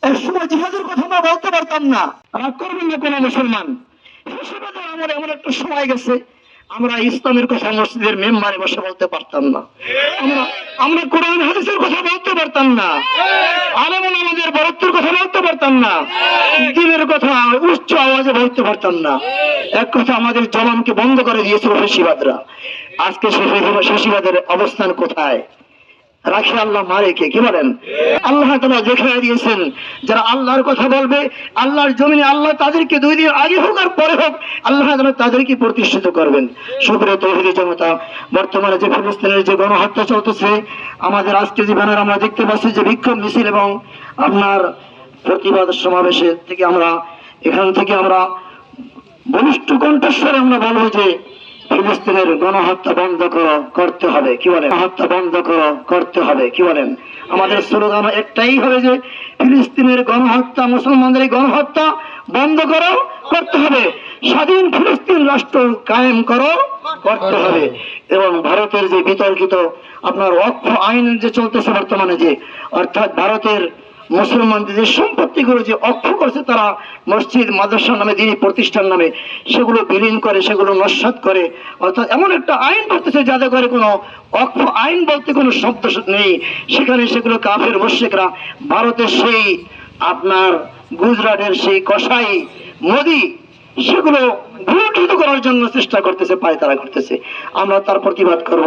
একসময় জিহাদের কথা আমরা বলতে পারতাম না। রাগ করবেন না কোনো মুসলমান, ফ্যাসিবাদের আমলে এমন একটা সময় গেছে আমরা ইসলামের কথা মসজিদের মেম্বারে বসে বলতে পারতাম না, আমরা কোরআন হাদিসের কথা বলতে পারতাম না, আলেম ওলামাদের বরত্বের কথা বলতে পারতাম না, দ্বীনের কথা উচ্চ আওয়াজে বলতে পারতাম না। এক কথা আমাদের জবানকে বন্ধ করে দিয়েছিল ফ্যাসিবাদরা। আজকে ফ্যাসিবাদের অবস্থান কোথায়? রাখে আল্লাহ মারে কে? কি বলেন? আল্লাহ তাআলা দেখায় দিয়েছেন যারা আল্লাহর কথা বলবে আল্লাহর জমিনে আল্লাহ তাদেরকে 2 দিন আগে হোক আর পরে হোক আল্লাহ তাআলা তাদেরকে প্রতিষ্ঠিত করবেন। সুপ্রিয় তৌহিদি জনতা, বর্তমানে যে ফিলিস্তিনের যে গণহত্যা চলতেছে, আমাদের আজকে জীবনের আমরা দেখতে পাচ্ছি যে বিক্ষোভ মিছিল এবং আপনার প্রতিবাদ সমাবেশের থেকে আমরা এখান থেকে আমরা বলিষ্ঠ কণ্ঠস্বরে আমরা বলবো যে ফিলিস্তিনের গণহত্যা বন্ধ করতে হবে। কি বলেন? হত্যা বন্ধ করতে হবে। কি বলেন? আমাদের স্লোগান একটাই হবে যে ফিলিস্তিনের গণহত্যা, মুসলমানদের গণহত্যা বন্ধ করতে হবে, স্বাধীন ফিলিস্তিন রাষ্ট্র কায়েম করতে হবে। এবং ভারতের যে বিতর্কিত আপনার ওয়াকফ আইন যে চলতেছে বর্তমানে, যে অর্থাৎ ভারতের মুসলমানদের যে সম্পত্তিগুলো যে অক্ষ করছে তারা মসজিদ মাদ্রাসা নামে দিনী প্রতিষ্ঠান নামে সেগুলো বিলীন করে, সেগুলো নস্যাৎ করে, অর্থাৎ এমন একটা আইন করতেছে যাতে করে কোনো অক্ষ আইন বলতে কোনো শব্দ নেই, সেখানে সেগুলো কাফের মুশরিকরা ভারতের সেই আপনার গুজরাটের সেই কসাই মোদি সেগুলো ভুলঠিত করার জন্য চেষ্টা করতেছে, পায়তারা করতেছে। আমরা তার প্রতিবাদ করব।